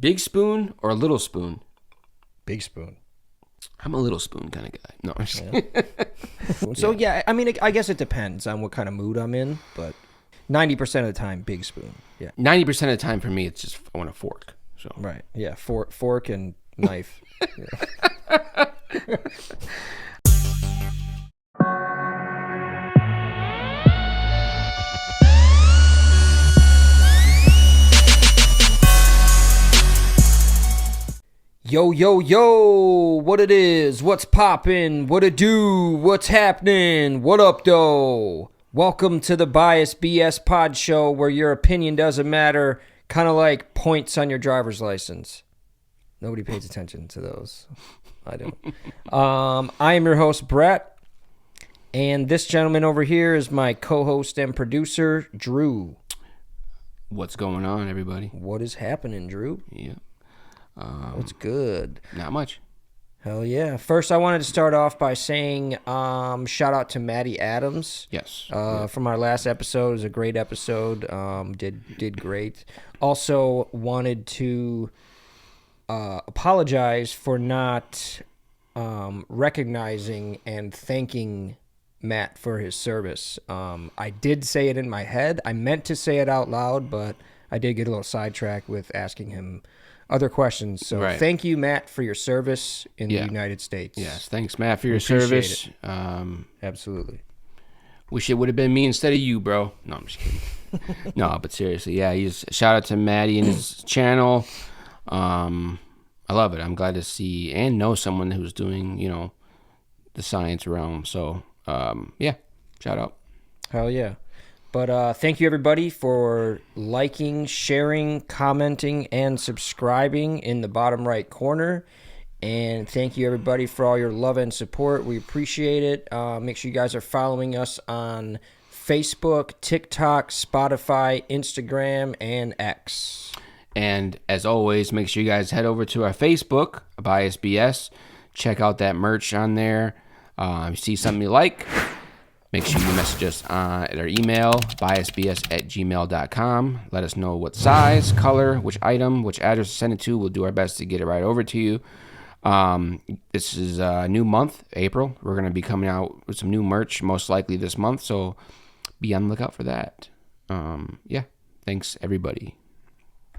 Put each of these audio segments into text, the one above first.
Big spoon or a little spoon? Big spoon. I'm a little spoon kind of guy. No, I'm just kidding. So, yeah, I mean, I guess it depends on what kind of mood I'm in, but 90% of the time, big spoon. Yeah. 90% of the time for me, it's just I want a fork. So Right. Yeah. Fork and knife. Yo, yo, yo, what it is, what's poppin', what it do, what's happening, what up, though? Welcome to the BiasedBS PodShow, where your opinion doesn't matter, kind of like points on your driver's license. Nobody pays attention to those. I don't. I am your host, Brett, and this gentleman over here is my co-host and producer, Drew. what's going on, everybody? What is happening, Drew? Yeah. What's good? Not much. Hell yeah. First, I wanted to start off by saying shout out to Maddie Adams. Yes. From our last episode. It was a great episode. Did great. Also wanted to apologize for not recognizing and thanking Matt for his service. I did say it in my head. I meant to say it out loud, but I did get a little sidetracked with asking him other questions. So Thank you, Matt, for your service in the United States. Yes, thanks, Matt, for your service. Absolutely. Wish it would have been me instead of you, bro. No, I'm just kidding. No, but seriously, yeah, shout out to Maddie and his channel. I love it. I'm glad to see and know someone who's doing, the science realm. So, yeah, shout out. Hell yeah. But thank you, everybody, for liking, sharing, commenting, and subscribing in the bottom right corner. And thank you, everybody, for all your love and support. We appreciate it. Make sure you guys are following us on Facebook, TikTok, Spotify, Instagram, and X. And as always, make sure you guys head over to our Facebook, BiasedBS. Check out that merch on there. If you see something you like, make sure you message us at our email, biasedbs@gmail.com. Let us know what size, color, which item, which address to send it to. We'll do our best to get it right over to you. This is a new month, April. We're going to be coming out with some new merch, most likely this month. So be on the lookout for that. Yeah. Thanks, everybody.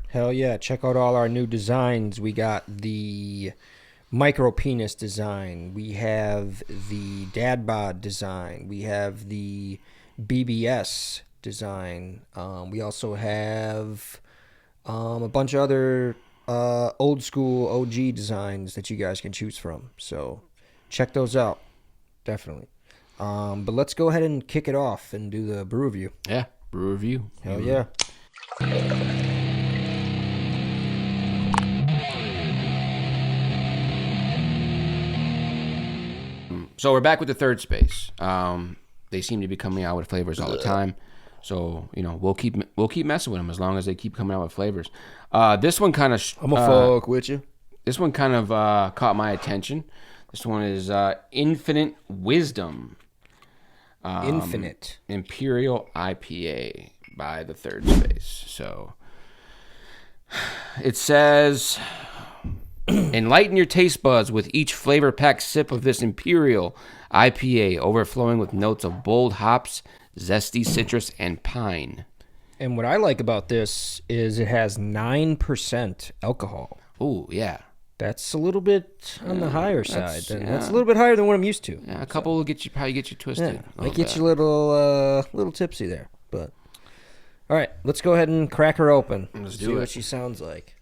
Hell yeah. Check out all our new designs. We got the micro penis design. We have the dad bod design. We have the BBS design. We also have a bunch of other old school OG designs that you guys can choose from. So check those out. Definitely. But let's go ahead and kick it off and do the brew review. Yeah, brew review. Hell yeah. So we're back with the third space. They seem to be coming out with flavors all the time. So, we'll keep messing with them as long as they keep coming out with flavors. This one kind of... I'm a fuck with you. This one kind of caught my attention. This one is Infinite Wisdom. Infinite. Imperial IPA by the third space. So it says... Enlighten your taste buds with each flavor-packed sip of this Imperial IPA, overflowing with notes of bold hops, zesty citrus, and pine. And what I like about this is it has 9% alcohol. Oh, yeah. That's a little bit on the higher side. That's a little bit higher than what I'm used to. Yeah, a couple will probably get you twisted. Yeah, might get you a little tipsy there. But all right, let's go ahead and crack her open. Let's see do it. What she sounds like.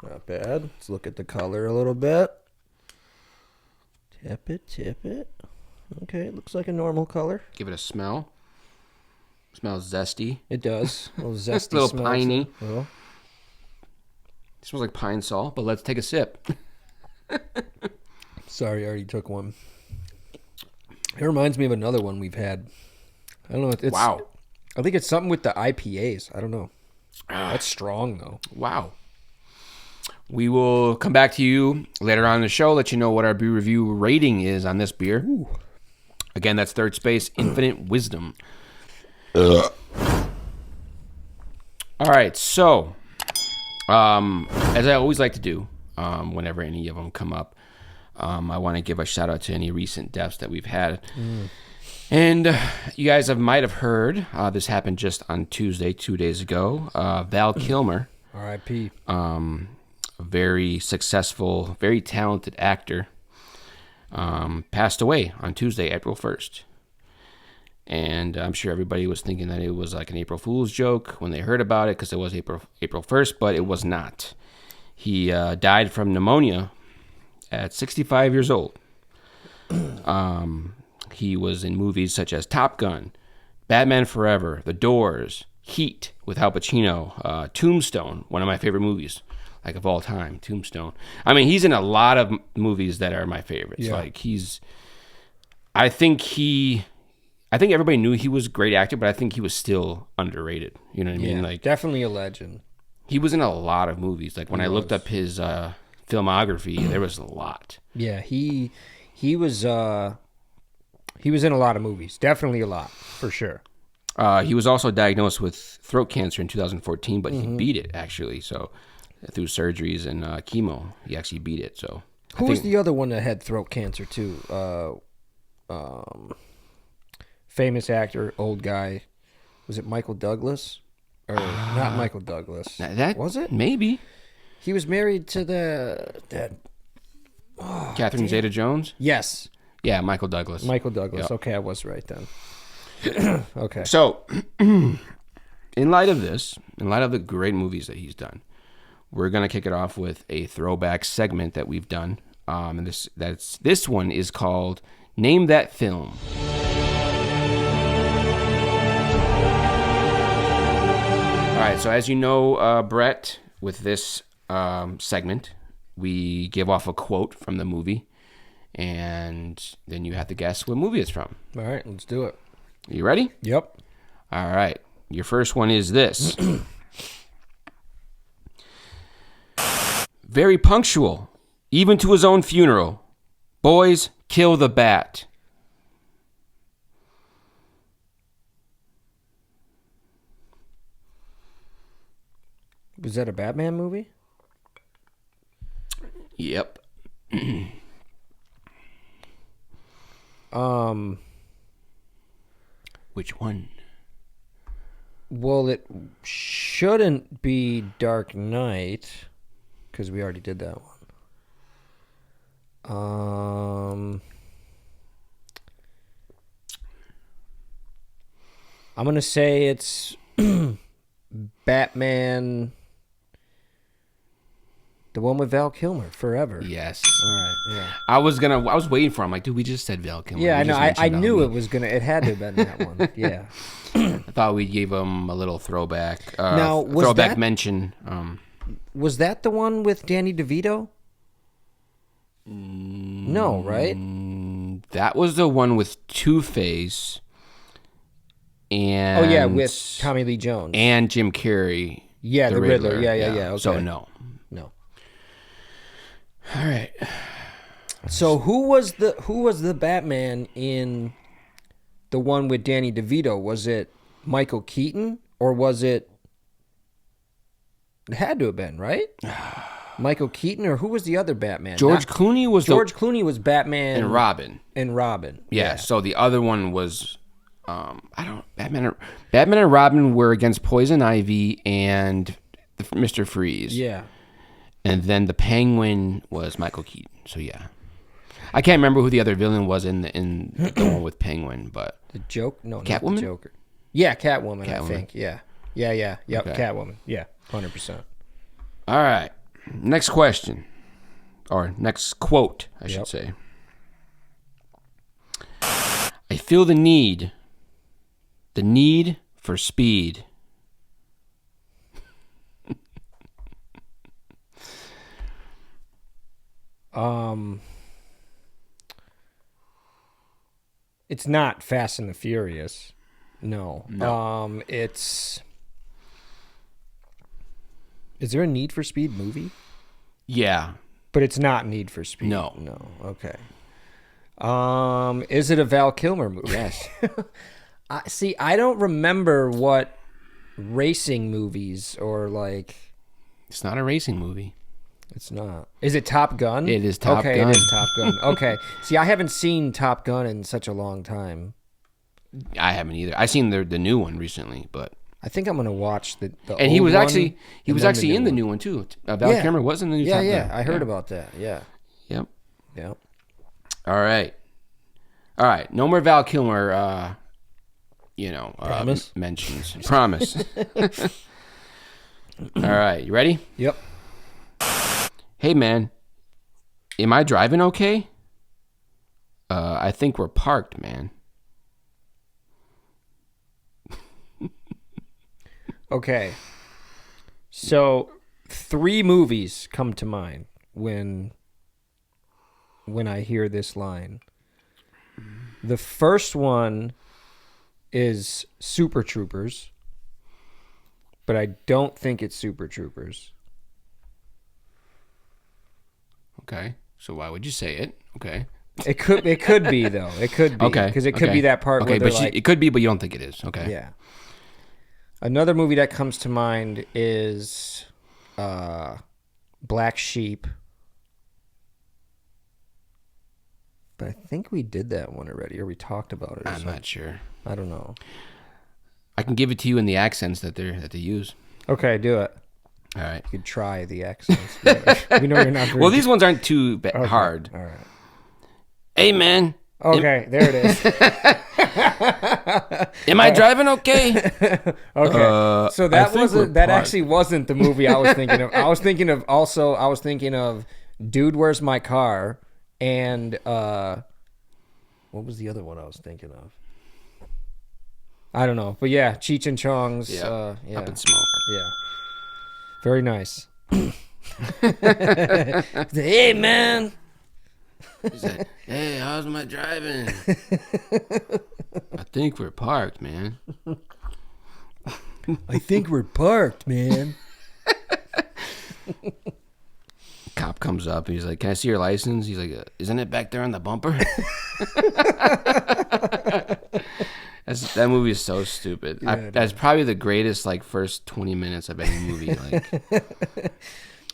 Not bad. Let's look at the color a little bit. Tip it. Okay, looks like a normal color. Give it a smell. Smells zesty. It does. A little zesty. A little piney. Well. It smells like pine sol, but let's take a sip. Sorry, I already took one. It reminds me of another one we've had. I don't know. Wow. I think it's something with the IPAs. I don't know. That's strong, though. Wow. We will come back to you later on in the show, let you know what our beer review rating is on this beer. Ooh. Again, that's third space, Infinite Wisdom. All right, so as I always like to do, whenever any of them come up, I want to give a shout out to any recent deaths that we've had. And you guys might have heard, this happened just on Tuesday, 2 days ago. Val Kilmer, R.I.P. A very successful, very talented actor, passed away on Tuesday, April 1st. And I'm sure everybody was thinking that it was like an April Fool's joke when they heard about it, because it was April 1st, but it was not. He died from pneumonia at 65 years old. He was in movies such as Top Gun, Batman Forever, The Doors, Heat with Al Pacino, Tombstone, one of my favorite movies, like of all time, Tombstone. I mean, he's in a lot of movies that are my favorites. Yeah. Like I think everybody knew he was a great actor, but I think he was still underrated. You know what I mean? Like, definitely a legend. he was in a lot of movies. Like when I looked up his filmography, there was a lot. Yeah, he was in a lot of movies. Definitely a lot, for sure. He was also diagnosed with throat cancer in 2014, but he beat it, actually. So through surgeries and chemo, he actually beat it. So Who was the other one that had throat cancer too? Famous actor, old guy. Was it Michael Douglas? Or not Michael Douglas? that was it? Maybe. He was married to Catherine Zeta-Jones? Yes. Yeah, Michael Douglas. Michael Douglas. Yep. Okay, I was right then. Okay. So, in light of the great movies that he's done, we're gonna kick it off with a throwback segment that we've done. And this one is called Name That Film. All right, so as you know, Brett, with this segment, we give off a quote from the movie, and then you have to guess what movie it's from. All right, let's do it. You ready? Yep. All right. Your first one is this. Very punctual, even to his own funeral. Boys, kill the bat. Was that a Batman movie? Yep. Which one? Well, it shouldn't be Dark Knight, because we already did that one. I'm going to say it's Batman, the one with Val Kilmer, Forever. Yes. All right, yeah. I was waiting for him. Like, dude, we just said Val Kilmer. Yeah, I We know. just I mentioned knew Val. it had to have been that one. Yeah. I thought we gave him a little throwback. Now, was throwback that- mention. Was that the one with Danny DeVito? No, right? That was the one with Two-Face. And Oh, yeah, with Tommy Lee Jones. and Jim Carrey. Yeah, the Riddler. Yeah. Okay. So no. No. All right. So who was the Batman in the one with Danny DeVito? Was it Michael Keaton or was it? It had to have been, right? Michael Keaton, or who was the other Batman? George Clooney was Clooney was Batman and Robin. And Robin. Yeah. So the other one was Batman and Robin were against Poison Ivy and Mr. Freeze. Yeah. And then the Penguin was Michael Keaton. So yeah. I can't remember who the other villain was in the one with Penguin, but The Joker? No, not Catwoman? the Joker. Yeah, Catwoman, I Catwoman. think. Yeah. Yep, Okay. Catwoman. Yeah, 100%. all right. Next question. Or next quote, I should Yep. say. I feel the need for speed. It's not Fast and the Furious. No. It's. Is there a Need for Speed movie? Yeah. But it's not Need for Speed. No. No. Okay. Is it a Val Kilmer movie? Yes. See, I don't remember what racing movies or like. It's not a racing movie. It's not. Is it Top Gun? It is Top Gun. Okay, it is Top Gun. Okay. See, I haven't seen Top Gun in such a long time. I haven't either. I seen the new one recently, but I think I'm gonna watch the and old he was one actually in the one. new one too. Val Kilmer was in the new Top Gun. Yeah, I heard about that. Yeah. Yep. Yep. All right. No more Val Kilmer. Promise? Mentions. Promise. All right, you ready? Yep. Hey man, am I driving okay? I think we're parked, man. Okay. So 3 movies come to mind when I hear this line. The first one is Super Troopers, but I don't think it's Super Troopers. Okay. So why would you say it? Okay. It could be though. It could be. Okay. Because it could be that part where they're like, it could be, but you don't think it is. Okay. yeah. Another movie that comes to mind is Black Sheep. But I think we did that one already, or we talked about it. I'm not sure. I don't know. I can give it to you in the accents that they use. Okay, do it. All right. You could try the accents. We know you're not very Well, these ones aren't too hard. All right. Hey, man. Okay, there it is. Am I driving okay? Okay. So that actually wasn't the movie I was thinking of. I was thinking of Dude, Where's My Car? And what was the other one I was thinking of? I don't know. But yeah, Cheech and Chong's Up in Smoke. Yeah. Very nice. Hey man. He's like, hey, how's my driving? I think we're parked, man. I think we're parked, man. Cop comes up. He's like, can I see your license? He's like, isn't it back there on the bumper? That movie is so stupid. Yeah, that's probably the greatest first 20 minutes of any movie.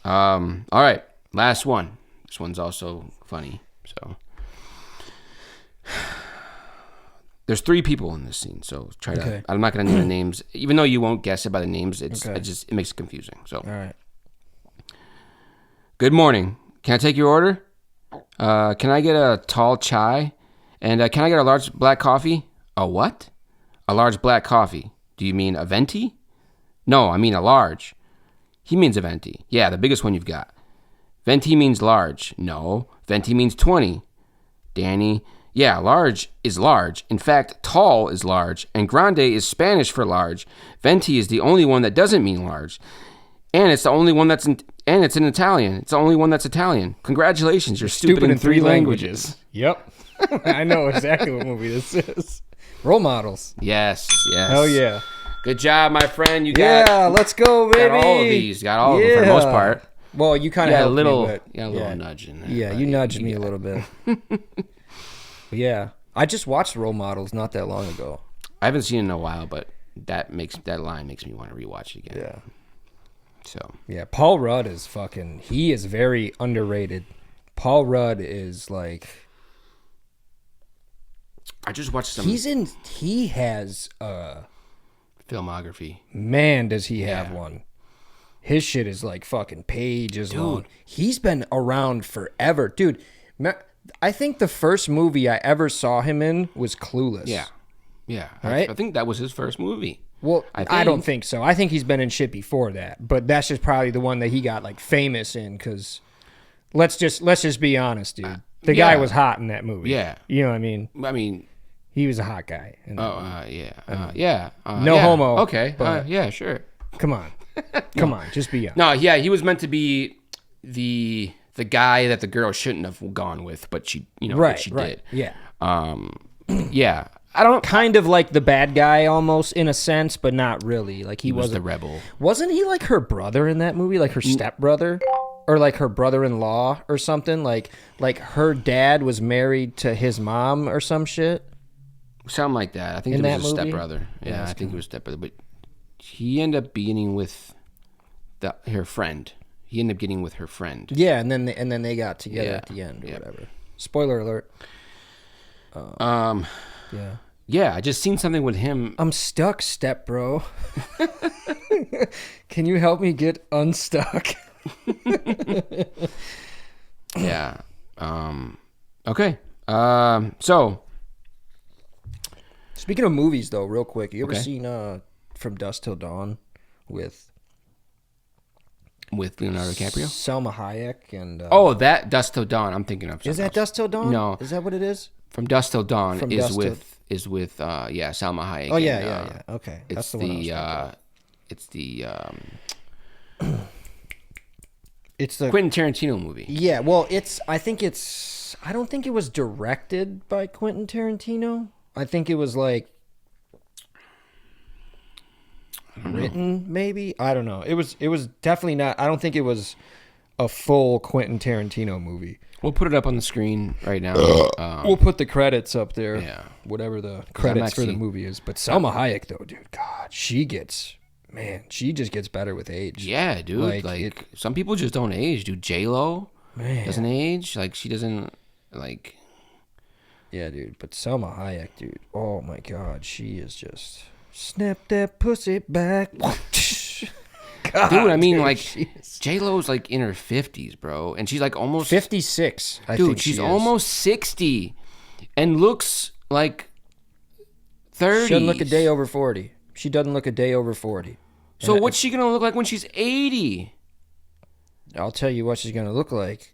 All right, last one. This one's also funny. So there's 3 people in this scene. So try to. Okay. I'm not going to name the names, even though you won't guess it by the names. It makes it confusing. So all right. Good morning. Can I take your order? Can I get a tall chai? And can I get a large black coffee? A what? A large black coffee. Do you mean a venti? No, I mean a large. He means a venti. Yeah, the biggest one you've got. Venti means large. No, venti means 20. Danny. Yeah, large is large. In fact, tall is large. And grande is Spanish for large. Venti is the only one that doesn't mean large. And it's the only one that's and it's in Italian. It's the only one that's Italian. Congratulations, you're stupid in 3 languages. Yep. I know exactly what movie this is. Role models. Yes. Hell yeah. Good job, my friend. Let's go, baby. Got all of these. Got all of them for the most part. Well, you kind of got helped a little, me, but, a little nudge in there. Yeah, you nudged me a little bit. Yeah, I just watched Role Models not that long ago. I haven't seen it in a while, but that line makes me want to rewatch it again. Yeah. So. Yeah, Paul Rudd is he is very underrated. Paul Rudd is I just watched some. He has filmography. Man, does he have one. His shit is fucking pages long. He's been around forever. Dude, I think the first movie I ever saw him in was Clueless. Yeah. Right? I think that was his first movie. Well, I don't think so. I think he's been in shit before that, but that's just probably the one that he got famous in. Because let's just be honest, dude. The guy was hot in that movie. Yeah, you know what I mean. I mean, he was a hot guy. Yeah. No homo. Okay. Yeah, sure. Come on, just be honest. No, yeah, he was meant to be the guy that the girl shouldn't have gone with, but she, but she did. Yeah. Yeah. I don't kind of like the bad guy almost in a sense, but not really. He was the rebel. Wasn't he her brother in that movie? Her stepbrother? Or her brother-in-law or something? Like her dad was married to his mom or some shit? Something like that. I think it was his stepbrother. Yeah, I think it was stepbrother. But he ended up beginning with her friend. He ended up getting with her friend. Yeah, and then they got together at the end or whatever. Spoiler alert. Yeah. Yeah, I just seen something with him. I'm stuck, step bro. Can you help me get unstuck? Yeah. Okay. So. Speaking of movies, though, real quick, you ever Okay. seen From Dusk Till Dawn with Leonardo DiCaprio? Salma Hayek and That Dusk Till Dawn. I'm thinking of something is that else. Dusk Till Dawn? No. Is that what it is? From Dusk Till Dawn From is Dusk with Salma Hayek. Oh yeah, and, yeah. Okay, that's It's the one. I was thinking. It's the Quentin Tarantino movie. Yeah, well, I don't think it was directed by Quentin Tarantino. I think it was like written, maybe. I don't know. It was definitely not. I don't think it was a full Quentin Tarantino movie. We'll put it up on the screen right now. We'll put the credits up there. Yeah. Whatever the credits for the movie is. But Salma Hayek, though, dude, God, she just gets better with age. Yeah, dude. Like some people just don't age. Dude, J-Lo doesn't age. Like she doesn't like. Yeah, dude. But Salma Hayek, dude. Oh my God, she is just snap that pussy back. God, dude, I mean, dude, like J-Lo's like in her 50s, bro, and she's like almost 56. I dude, think she's she almost 60, and looks like 30. She doesn't look a day over 40. She doesn't look a day over 40. So what's she gonna look like when she's 80? I'll tell you what she's gonna look like.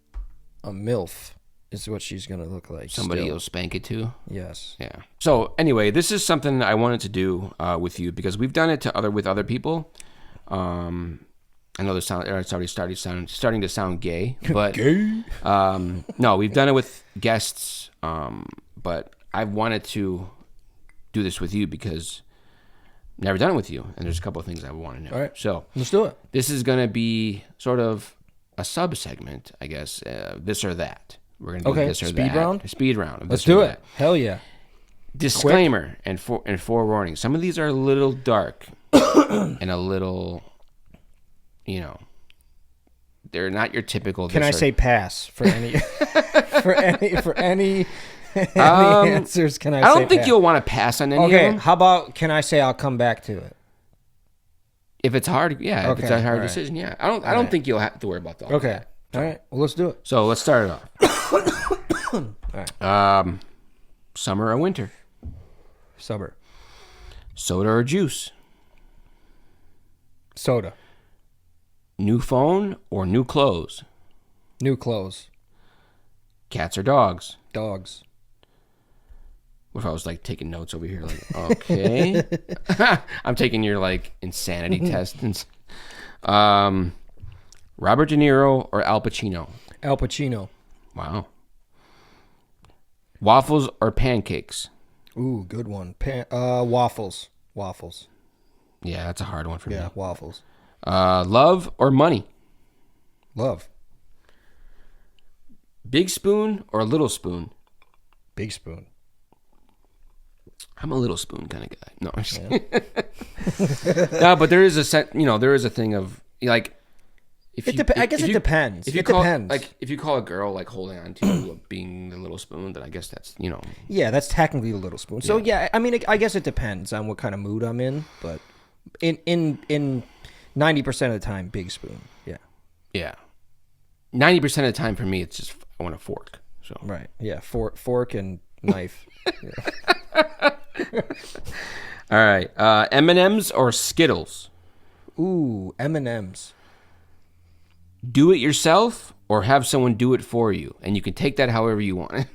A MILF is what she's gonna look like. Somebody still. will spank it too. Yes. Yeah. So anyway, this is something I wanted to do with you because we've done it with other people. I know it's already starting to sound gay, but Gay? no, we've done it with guests. But I wanted to do this with you because I've never done it with you, and there's a couple of things I want to know. All right. So Let's do it. this is going to be sort of a sub segment, I guess. This or that. We're going to do this or speed that. round? A speed round. Of Let's this or do it. that. Hell yeah. Disclaimer and forewarning. Some of these are a little dark and a little, they're not your typical. Can I say pass for any for any answers? Can I say I don't think pass? you'll want to pass on any of Okay, them. how about can I say I'll come back to it? If it's hard, yeah. If it's Okay, a hard all right. decision, yeah. I don't think you'll have to worry about that. Okay. All right. Well, let's do it. So let's start it off. All right. Summer or winter? Summer. Soda or juice? Soda. New phone or new clothes? New clothes. Cats or dogs? Dogs. What if I was like taking notes over here? Like, okay, I'm taking your like insanity test. Robert De Niro or Al Pacino? Al Pacino. Wow. Waffles or pancakes? Ooh, good one. Waffles. Waffles. Yeah, that's a hard one for me. Yeah, waffles. Love or money? Love. Big spoon or little spoon? Big spoon. I'm a little spoon kind of guy. No, I'm just kidding. No, but there is there is a thing of like. I guess it depends. If you It call, depends. Like if you call a girl like holding on to you being the little spoon, then I guess that's Yeah, that's technically a little spoon. So yeah, I mean, I guess it depends on what kind of mood I'm in, but in 90% of the time, big spoon. Yeah. Yeah. 90% of the time for me, it's just I want a fork. So Right. Yeah. Fork and knife. all right, M&Ms or Skittles? Ooh, M&Ms. Do it yourself or have someone do it for you, and you can take that however you want.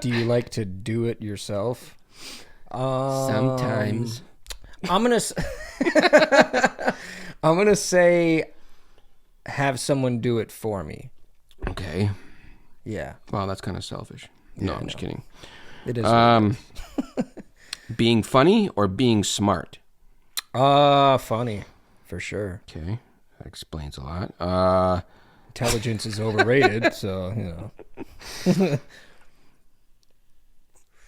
Do you like to do it yourself? Sometimes. I'm gonna say have someone do it for me. Okay. Yeah. Well, that's kind of selfish. No, Yeah, I'm just kidding. It is. Being funny or being smart? Funny for sure. Okay, that explains a lot. Intelligence is overrated, so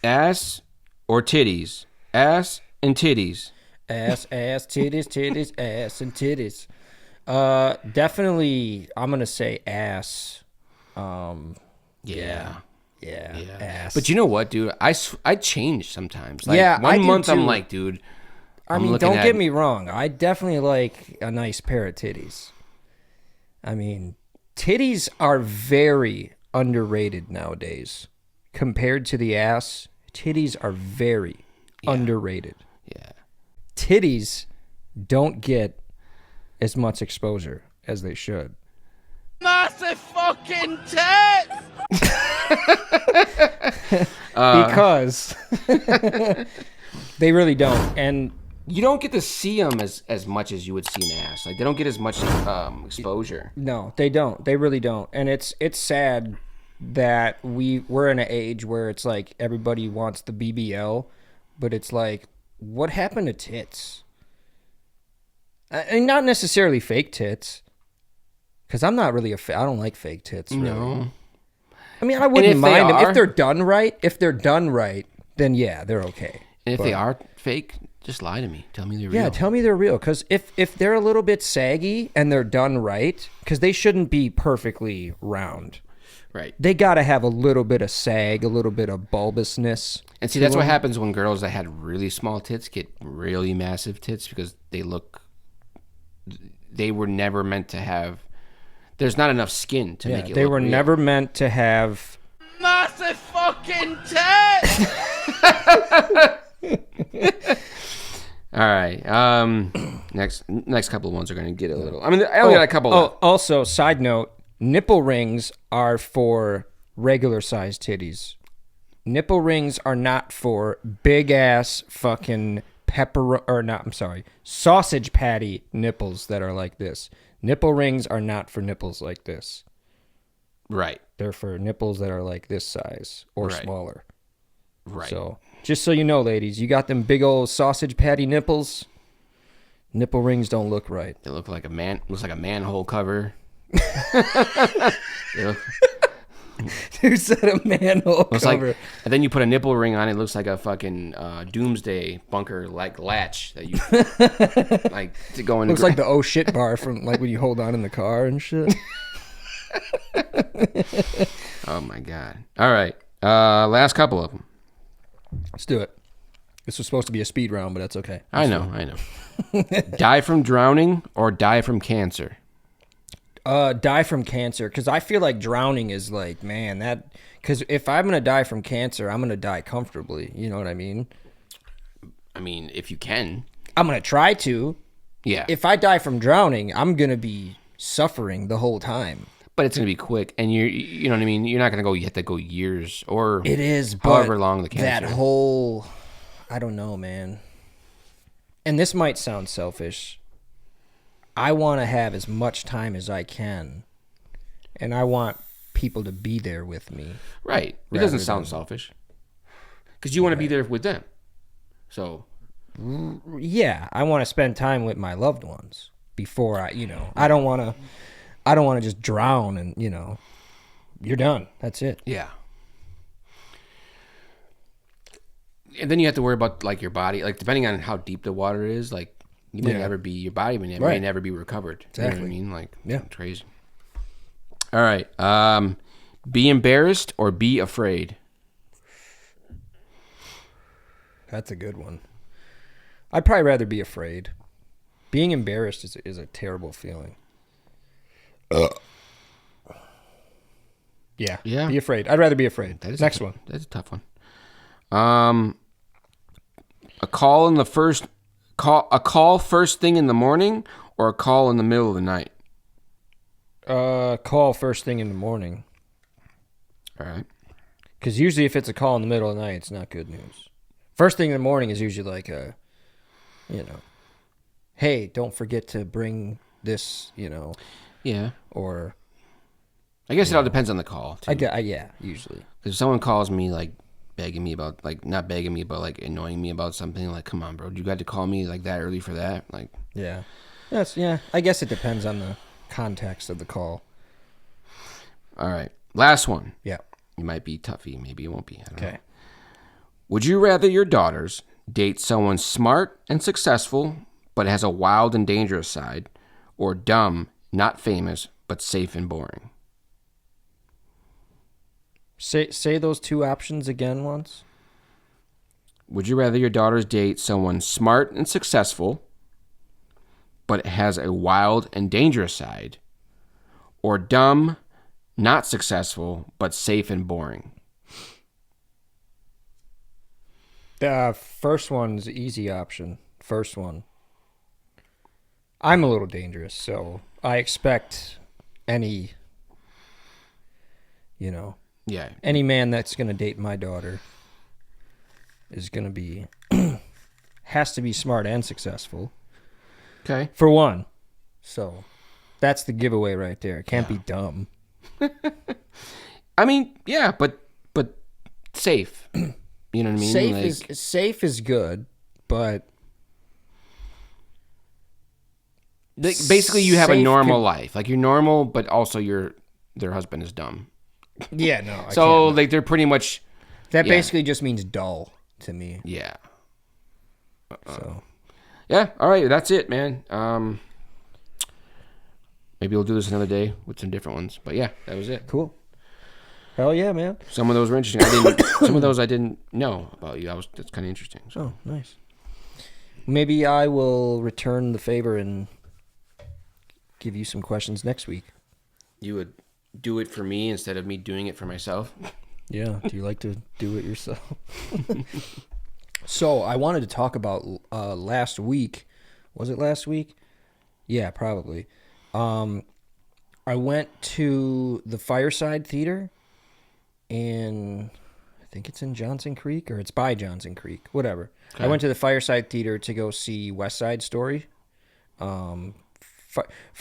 Ass or titties? Ass and titties. Ass, titties, ass, and titties. Definitely, I'm gonna say ass. Yeah. Yeah, ass. But you know what, dude? I change sometimes. Like Yeah, I one do month I'm too. like, dude, I I'm mean, looking don't at get me wrong. I definitely like a nice pair of titties. I mean, titties are very underrated nowadays. Compared to the ass, titties are very underrated. Yeah. Titties don't get as much exposure as they should. Massive fucking tits! Because they really don't. And You don't get to see them as much as you would see an ass. Like they don't get as much exposure. no, they don't. They really don't. And it's sad that we're in an age where it's like everybody wants the BBL, but it's like, what happened to tits? And not necessarily fake tits, because I'm not really I don't like fake tits. Really. No. I mean, I wouldn't mind them are, if they're done right. If they're done right, then yeah, they're okay. And if they are fake, just lie to me. Tell me they're real. Yeah, tell me they're real. Because if they're a little bit saggy and they're done right, because they shouldn't be perfectly round. Right. They got to have a little bit of sag, a little bit of bulbousness. And see, that's what happens when girls that had really small tits get really massive tits because they were never meant to have. There's not enough skin to make it. They look were real. never meant to have Massive fucking tits! All right. Next couple of ones are going to get a little. I mean, I only got a couple. Oh, also, side note: nipple rings are for regular sized titties. Nipple rings are not for big ass fucking sausage patty nipples that are like this. Nipple rings are not for nipples like this. Right. They're for nipples that are like this size or smaller. Right. So, just so you know, ladies, you got them big old sausage patty nipples. Nipple rings don't look right. They look like looks like a manhole cover. Who said a manhole cover? And then you put a nipple ring on it. Looks like a fucking doomsday bunker like latch that you like to go in. Looks like the oh shit bar from like when you hold on in the car and shit. Oh my god! All right, last couple of them. Let's do it. This was supposed to be a speed round, but that's okay. I know. Die from drowning or die from cancer? Die from cancer, because I feel like drowning is like, man, that. Because if I'm gonna die from cancer, I'm gonna die comfortably. You know what I mean? I mean, if you can. I'm gonna try to. Yeah. If I die from drowning, I'm gonna be suffering the whole time. But it's gonna be quick, and you know what I mean. You're not gonna go. You have to go years or it is, however but long the cancer. That whole, I don't know, man. And this might sound selfish. I want to have as much time as I can, and I want people to be there with me. Right. It doesn't sound selfish, because you want to be there with them. So. Yeah, I want to spend time with my loved ones before I don't want to just drown and, you're done. That's it. Yeah. And then you have to worry about like your body, like depending on how deep the water is, like you may never be, your body may never be recovered. Exactly. You know what I mean? Like, yeah, crazy. All right. Be embarrassed or be afraid? That's a good one. I'd probably rather be afraid. Being embarrassed is a terrible feeling. Yeah. Be afraid. I'd rather be afraid. Next one. That's a tough one. A call first thing in the morning or a call in the middle of the night? Call first thing in the morning. All right. Because usually if it's a call in the middle of the night, it's not good news. First thing in the morning is usually like hey, don't forget to bring this, Yeah. or... I guess it all depends on the call, too. Yeah, usually. Because if someone calls me, like, begging me about, like, not begging me, but, like, annoying me about something, like, come on, bro, you got to call me, like, that early for that? Like... Yeah. I guess it depends on the context of the call. All right. Last one. Yeah. It might be toughy. Maybe it won't be. I don't know. Okay. Would you rather your daughters date someone smart and successful, but has a wild and dangerous side, or dumb, not famous, but safe and boring? Say those two options again once. Would you rather your daughters date someone smart and successful, but has a wild and dangerous side, or dumb, not successful, but safe and boring? The first one's the easy option. First one. I'm a little dangerous, so I expect any, Yeah. any man that's going to date my daughter is going to be, has to be smart and successful. Okay. For one. So that's the giveaway right there. It can't be dumb. I mean, yeah, but safe. You know what I mean? Safe is good, but basically you have a safe normal life. Like you're normal, but also their husband is dumb. yeah, no. I So can't. like they're pretty much That yeah. basically just means dull to me. Yeah. So Yeah, all right, that's it, man. Maybe we'll do this another day with some different ones. But yeah, that was it. cool. Hell yeah, man. Some of those were interesting. Some of those I didn't know about you. That's kind of interesting. So. Oh, nice. Maybe I will return the favor and give you some questions next week. You would do it for me instead of me doing it for myself? Yeah. Do you like to do it yourself? So I wanted to talk about last week. Was it last week? Yeah, probably. I went to the Fireside Theater in, I think it's in Johnson Creek, or it's by Johnson Creek, whatever. Okay. I went to the Fireside Theater to go see West Side Story. For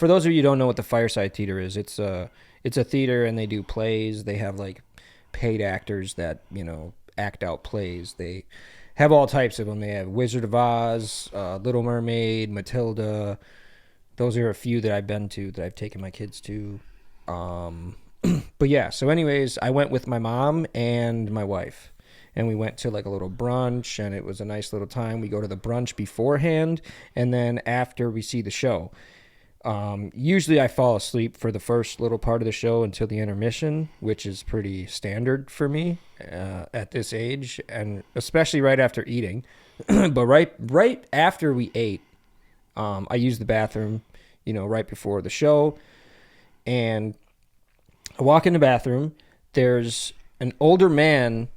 those of you who don't know what the Fireside Theater is, it's a theater and they do plays. They have like paid actors that, act out plays. They have all types of them. They have Wizard of Oz, Little Mermaid, Matilda. Those are a few that I've been to, that I've taken my kids to. But yeah, so anyways, I went with my mom and my wife. And we went to like a little brunch, and it was a nice little time. We go to the brunch beforehand, and then after we see the show. Usually I fall asleep for the first little part of the show until the intermission, which is pretty standard for me at this age, and especially right after eating. But right after we ate, I used the bathroom, right before the show, and I walk in the bathroom. There's an older man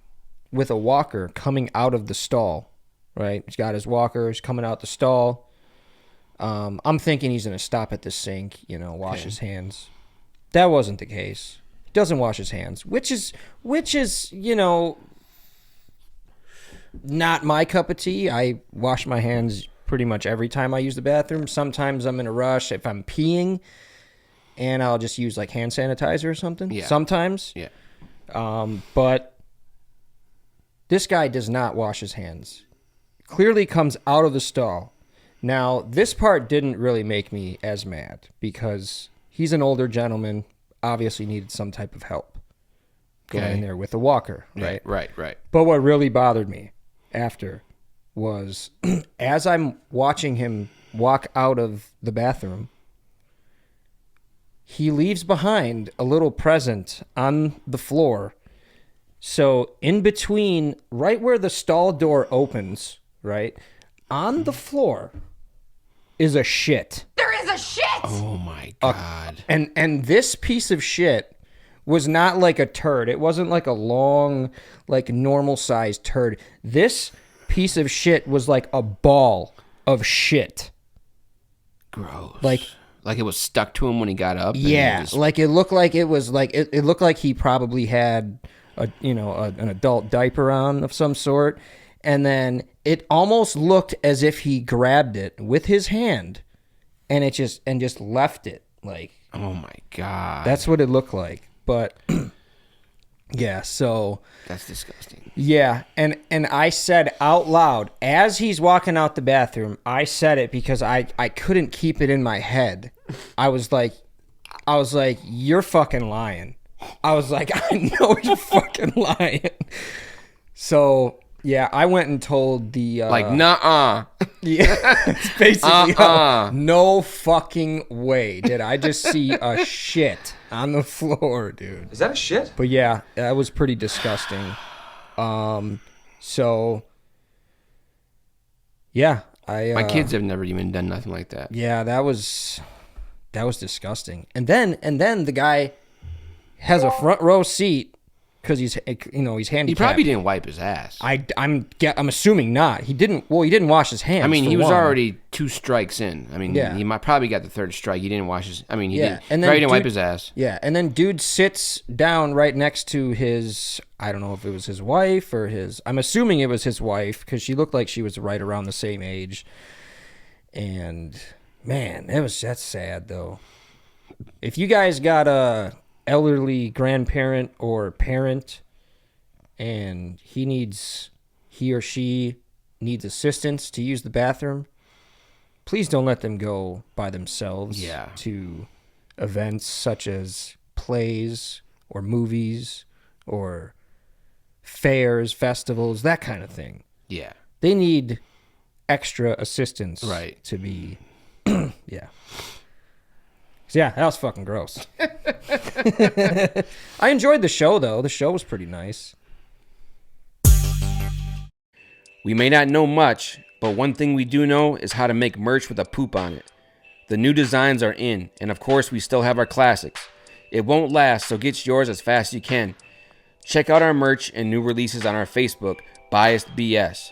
with a walker coming out of the stall, right? He's got his walker. He's coming out the stall. I'm thinking he's going to stop at the sink, wash his hands. That wasn't the case. He doesn't wash his hands, which is, not my cup of tea. I wash my hands pretty much every time I use the bathroom. Sometimes I'm in a rush if I'm peeing, and I'll just use like hand sanitizer or something. Yeah. Sometimes. Yeah. But this guy does not wash his hands. Clearly comes out of the stall. Now, this part didn't really make me as mad because he's an older gentleman, obviously needed some type of help going in there with a walker, right? Right. But what really bothered me after was as I'm watching him walk out of the bathroom, he leaves behind a little present on the floor. So in between, right where the stall door opens, right, on the floor is a shit. There is a shit! Oh my God. And this piece of shit was not like a turd. It wasn't like a long, like normal sized turd. This piece of shit was like a ball of shit. Gross. Like it was stuck to him when he got up. Yeah, like it looked like it was like it looked like he probably had an adult diaper on of some sort, and then it almost looked as if he grabbed it with his hand, and just left it like. Oh my God. That's what it looked like, but yeah, so That's disgusting. yeah, and I said out loud as he's walking out the bathroom, I said it because I couldn't keep it in my head. I was like, you're fucking lying. I was like, I know you're fucking lying. So Yeah, I went and told the Like, nuh-uh. yeah, it's basically Uh-uh. no fucking way did I just see a shit on the floor, dude. Is that a shit? But yeah, that was pretty disgusting. So yeah, My kids have never even done nothing like that. yeah, that was disgusting. And then the guy has a front row seat because he's handicapped. He probably didn't wipe his ass. I'm assuming not. He didn't wash his hands. I mean, for he was one. already 2 strikes in. I mean, Yeah. he might probably got the 3rd strike. He didn't wash his. I mean, he Yeah, didn't. and then Probably didn't wipe dude- his ass. Yeah, and then dude sits down right next to his, I don't know if it was his wife or his, I'm assuming it was his wife because she looked like she was right around the same age. And man, that's sad though. If you guys got a elderly grandparent or parent and he or she needs assistance to use the bathroom, please don't let them go by themselves to events such as plays or movies or fairs, festivals, that kind of thing. Yeah. They need extra assistance Right. to be yeah. So yeah, that was fucking gross. I enjoyed the show though. The show was pretty nice. We may not know much, but one thing we do know is how to make merch with a poop on it. The new designs are in, and of course we still have our classics. It won't last, so get yours as fast as you can. Check out our merch and new releases on our Facebook, BiasedBS.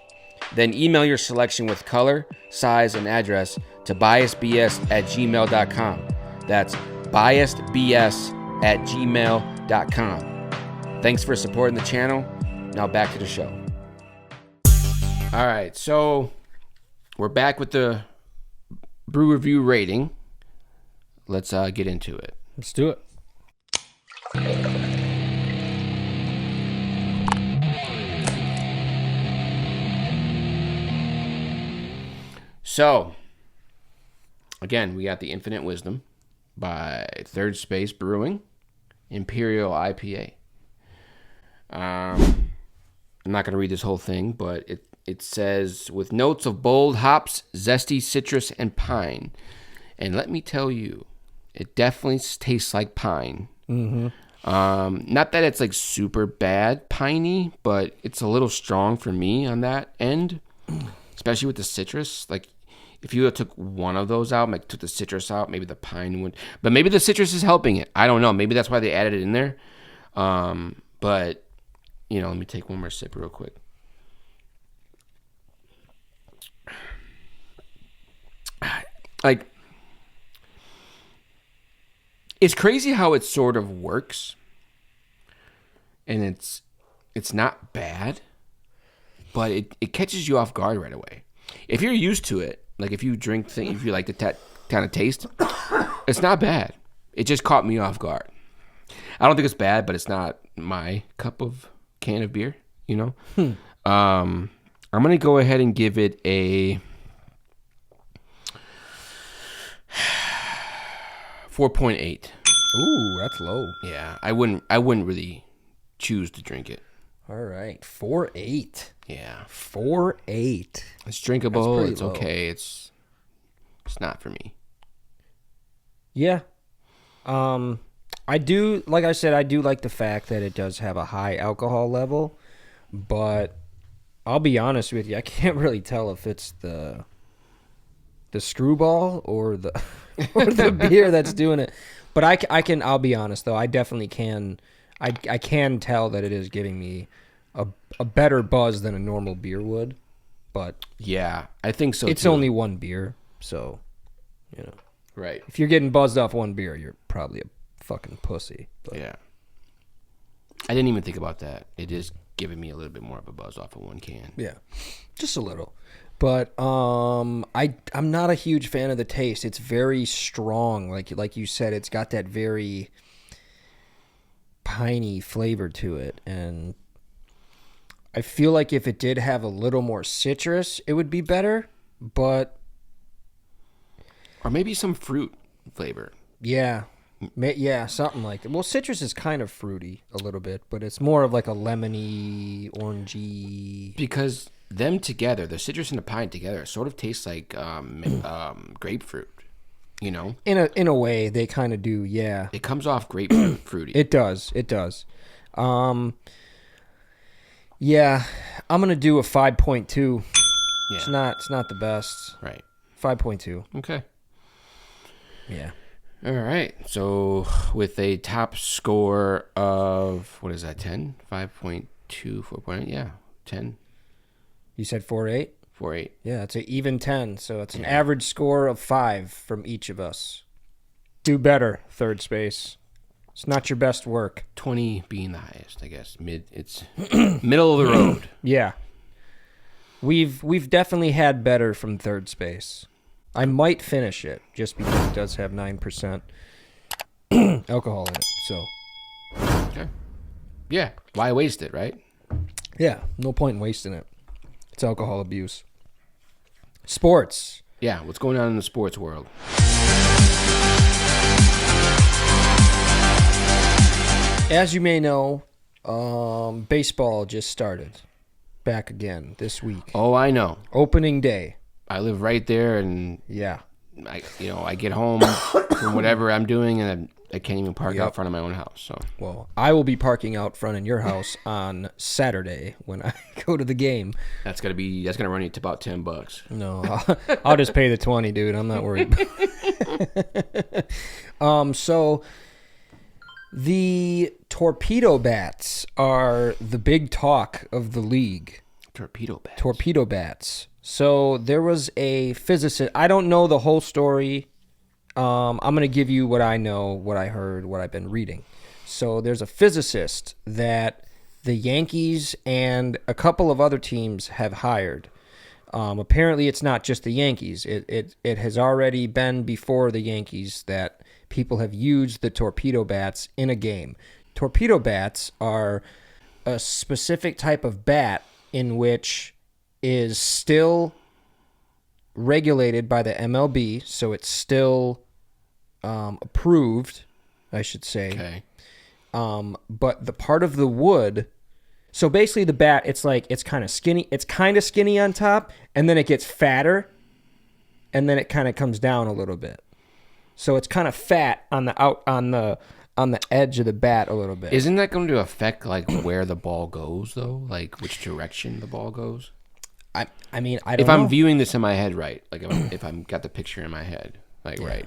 Then email your selection with color, size, and address to biasedbs@gmail.com. That's biasedbs@gmail.com. Thanks for supporting the channel. Now back to the show. All right, so we're back with the brew review rating. Let's get into it. Let's do it. So, again, we got the Infinite Wisdom by Third Space Brewing, Imperial IPA. I'm not going to read this whole thing, but it says, with notes of bold hops, zesty citrus, and pine. And let me tell you, it definitely tastes like pine. Mm-hmm. Not that it's like super bad piney, but it's a little strong for me on that end, especially with the citrus. Like, if you took one of those out, like took the citrus out, maybe the pine would. But maybe the citrus is helping it. I don't know. Maybe that's why they added it in there. But, you know, let me take one more sip real quick. Like, it's crazy how it sort of works. And it's not bad, but it catches you off guard right away. If you're used to it, like if you drink things, if you like the kind of taste, it's not bad. It just caught me off guard. I don't think it's bad, but it's not my cup of can of beer, you know? I'm going to go ahead and give it a 4.8. Ooh, that's low. Yeah, I wouldn't really choose to drink it. All right, 4.8. Yeah. 4.8. It's drinkable. pretty It's low. okay. It's not for me. Yeah. I do, like I said, I do like the fact that it does have a high alcohol level, but I'll be honest with you, I can't really tell if it's the screwball or the or the beer that's doing it. But I'll be honest though, I definitely can I can tell that it is giving me a better buzz than a normal beer would. But Yeah, I think so it's too. only one beer, so you know. Right. If you're getting buzzed off one beer, you're probably a fucking pussy. But Yeah. I didn't even think about that. It is giving me a little bit more of a buzz off of one can. yeah, just a little. But I'm not a huge fan of the taste. It's very strong, like you said. It's got that very piney flavor to it, and I feel like if it did have a little more citrus, it would be better. But Or maybe some fruit flavor. yeah, Yeah, something like that. Well, citrus is kind of fruity a little bit, but it's more of like a lemony, orangey. Because them together, the citrus and the pine together, sort of tastes like grapefruit. You know, In a way, they kind of do. Yeah, it comes off grapefruit fruity. it does. It does. Yeah, I'm gonna do a 5.2. Yeah. It's not the best. Right. 5.2. Okay. Yeah. All right. So with a top score of, what is that, 10? 5.2, 4.8? Yeah, 10, You said 4.8? 4.8. Yeah, it's an even 10, so it's an average score of 5 from each of us. Do better, third space. It's not your best work. 20 being the highest, I guess. It's middle of the road. Yeah. We've definitely had better from third space. I might finish it just because it does have 9% alcohol in it. So, Okay. Yeah. Why waste it, right? yeah, no point in wasting it. It's alcohol abuse. Sports. Yeah. What's going on in the sports world? As you may know, baseball just started back again this week. Oh, I know. Opening day. I live right there, and Yeah. I get home from whatever I'm doing, and I can't even park out front of my own house. So Well, I will be parking out front in your house on Saturday when I go to the game. that's gonna run you to about $10. No, I'll just pay the 20, dude. I'm not worried. So the Torpedo bats are the big talk of the league. Torpedo bats. Torpedo bats. So there was a physicist. I don't know the whole story. I'm going to give you what I know, what I heard, what I've been reading. So there's a physicist that the Yankees and a couple of other teams have hired. Apparently, it's not just the Yankees. It has already been before the Yankees that people have used the torpedo bats in a game. Torpedo bats are a specific type of bat in which is still regulated by the MLB, so it's still approved, I should say. Okay. But the part of the wood, so basically the bat, it's kind of skinny. It's kind of skinny on top, and then it gets fatter, and then it kind of comes down a little bit. So it's kind of fat on the edge of the bat a little bit. Isn't that going to affect like where the ball goes though? Like which direction the ball goes? I mean, I don't If know. I'm viewing this in my head right, like if I'm got the picture in my head, like right,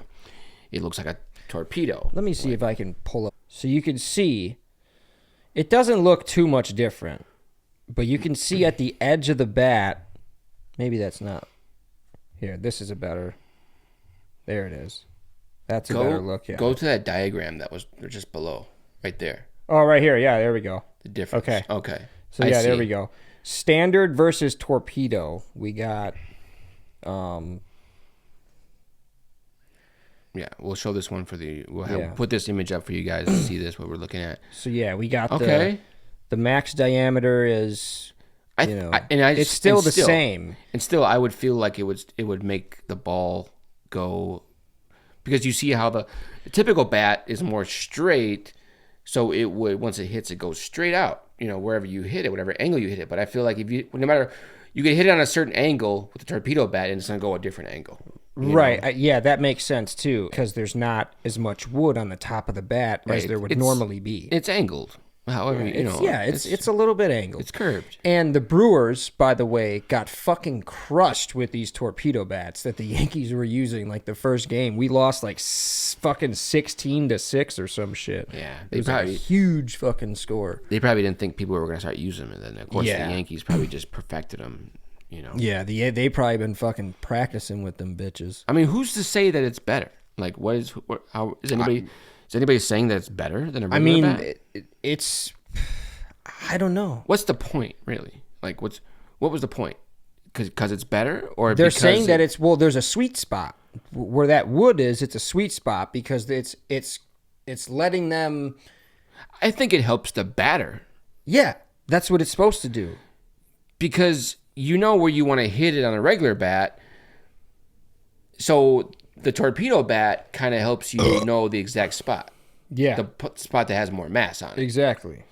it looks like a torpedo. Let me see if I can pull up. So you can see, it doesn't look too much different, but you can see at the edge of the bat, maybe that's not. Here, this is a better. There it is. That's a better look, yeah. Go to that diagram that was just below, right there. Oh, right here. Yeah, there we go. The difference. Okay. Okay. So yeah, there we go. Standard versus torpedo. We got Yeah, we'll show this one put this image up for you guys to see this what we're looking at. So yeah, we got Okay. the max diameter is it's still and the same. And still I would feel like it would make the ball go, because you see how the typical bat is more straight, so it would, once it hits, it goes straight out, wherever you hit it, whatever angle you hit it. But I feel like no matter, you can hit it on a certain angle with the torpedo bat and it's going to go a different angle. Right. Yeah, that makes sense too, because there's not as much wood on the top of the bat as there would normally be. It's angled. However, it's a little bit angled. It's curved. And the Brewers, by the way, got fucking crushed with these torpedo bats that the Yankees were using. Like the first game, we lost like fucking 16-6 or some shit. Yeah, it was a huge fucking score. They probably didn't think people were going to start using them, and then of course the Yankees probably just perfected them. Yeah, they probably been fucking practicing with them bitches. I mean, who's to say that it's better? Like, how is anybody? Is anybody saying that it's better than a regular bat? It's. I don't know. What's the point, really? Like, what was the point? Because it's better, or they're saying that there's a sweet spot where that wood is. It's a sweet spot because it's letting them. I think it helps the batter. Yeah, that's what it's supposed to do. Because where you want to hit it on a regular bat, so The Torpedo bat kind of helps you know the exact spot. Yeah. The spot that has more mass on it. Exactly.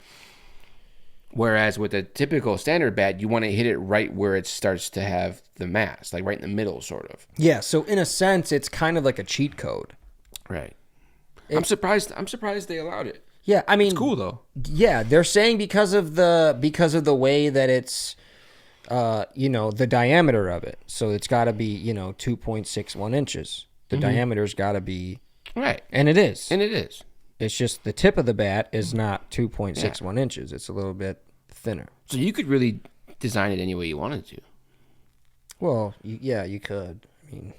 Whereas with a typical standard bat, you want to hit it right where it starts to have the mass, like right in the middle, sort of. Yeah, so in a sense, it's kind of like a cheat code. Right. I'm surprised they allowed it. Yeah, I mean, It's cool though. Yeah, they're saying because of the way that it's, the diameter of it. So it's got to be 2.61 inches. The diameter's got to be Right. and it is. And it is. It's just the tip of the bat is not 2.61 inches. It's a little bit thinner. So you could really design it any way you wanted to. Well, you could. I mean,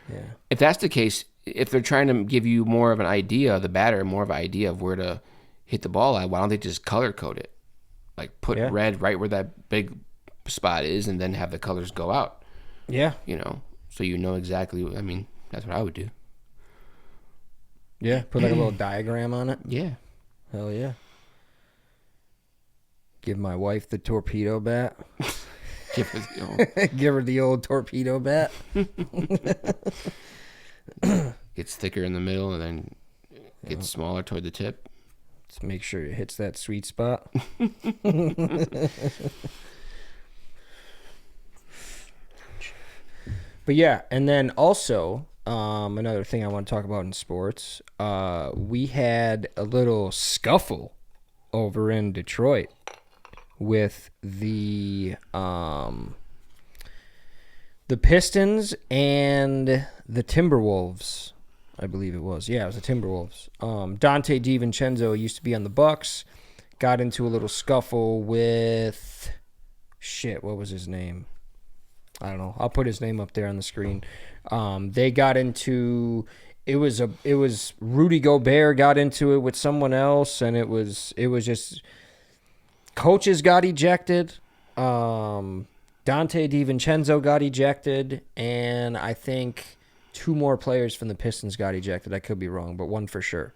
yeah. If that's the case, if they're trying to give you more of an idea, the batter, more of an idea of where to hit the ball at, why don't they just color code it? Like put red right where that big spot is and then have the colors go out. Yeah. So you know exactly. I mean, that's what I would do. Yeah, put like a little diagram on it. Yeah. Hell yeah. Give my wife the torpedo bat. Give Give her the old torpedo bat. Gets thicker in the middle and then gets smaller toward the tip. Just make sure it hits that sweet spot. But yeah, and then also another thing I want to talk about in sports, we had a little scuffle over in Detroit with the Pistons and the Timberwolves. I believe it was. Yeah, it was the Timberwolves. Dante DiVincenzo used to be on the Bucks. Got into a little scuffle with what was his name? I don't know. I'll put his name up there on the screen. They got into it was Rudy Gobert got into it with someone else, and it was just coaches got ejected. Dante DiVincenzo got ejected, and I think 2 more players from the Pistons got ejected. I could be wrong, but one for sure.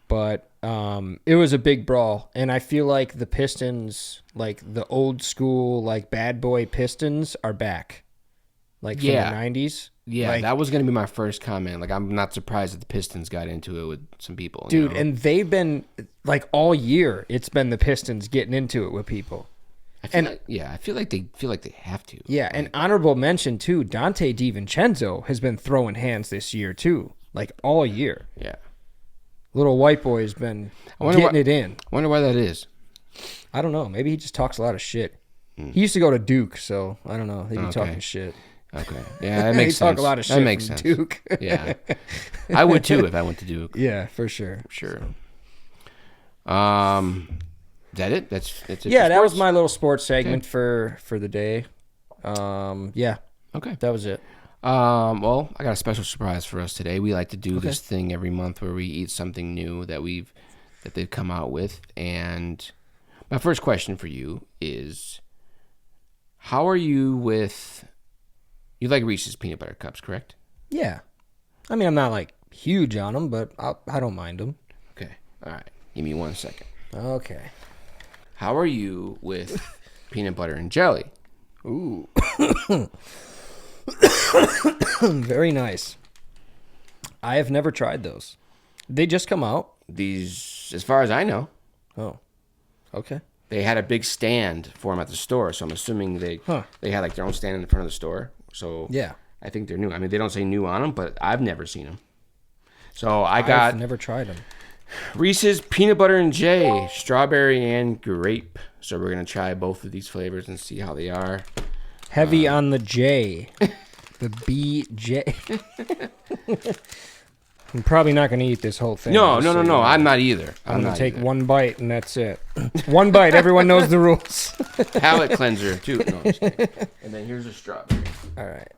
But it was a big brawl, and I feel like the Pistons, like the old school, like bad boy Pistons, are back, like from the 90s. Yeah, like, that was going to be my first comment. Like, I'm not surprised that the Pistons got into it with some people. Dude, and they've been, like, all year, it's been the Pistons getting into it with people. I feel like they have to. Yeah, like, and honorable mention, too, Dante DiVincenzo has been throwing hands this year, too, like, all year. Yeah. Little white boy's been getting it in. I wonder why that is. I don't know. Maybe he just talks a lot of shit. He used to go to Duke, so I don't know. He'd be talking shit. Okay. Yeah, that makes sense. Talk a lot of shit that makes from sense. Duke. Yeah. I would too if I went to Duke. Yeah, for sure. Sure. Is that it? That's it. Yeah, that was my little sports segment for the day. Yeah. Okay. That was it. Well, I got a special surprise for us today. We like to do this thing every month where we eat something new that they've come out with. And my first question for you is, how are you with? You like Reese's peanut butter cups, correct? Yeah. I mean, I'm not like huge on them, but I don't mind them. Okay. All right. Give me 1 second. Okay. How are you with peanut butter and jelly? Ooh. Very nice. I have never tried those. They just come out? These, as far as I know. Oh. Okay. They had a big stand for them at the store, so I'm assuming they had like their own stand in front of the store. So yeah, I think they're new. I mean, they don't say new on them, but I've never seen them. So I've never tried them. Reese's Peanut Butter and J, strawberry and grape. So we're gonna try both of these flavors and see how they are. Heavy on the J, the BJ. I'm probably not gonna eat this whole thing. No. I'm not either. I'm gonna take one bite and that's it. One bite. Everyone knows the rules. Palate cleanser too. No, I'm just kidding. And then here's a strawberry. All right.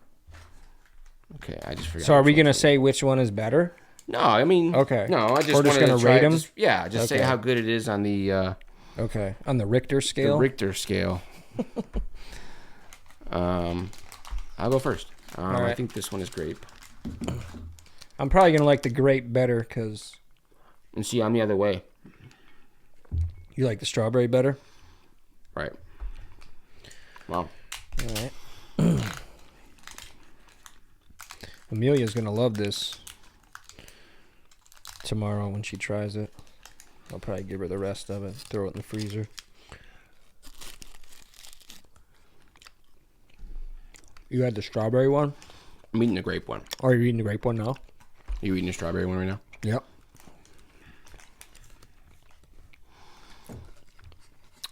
Okay, I just forgot. So are we gonna say which one is better? No, I mean. Okay. No, I just We're just wanted gonna to try rate them. Just say how good it is on the. Okay. On the Richter scale. The Richter scale. I'll go first. Right. I think this one is grape. I'm probably gonna like the grape better because. And see, I'm the other way. You like the strawberry better? Right. Well. All right. Amelia's going to love this tomorrow when she tries it. I'll probably give her the rest of it, throw it in the freezer. You had the strawberry one? I'm eating the grape one. Or are you eating the grape one now? You eating the strawberry one right now? Yep.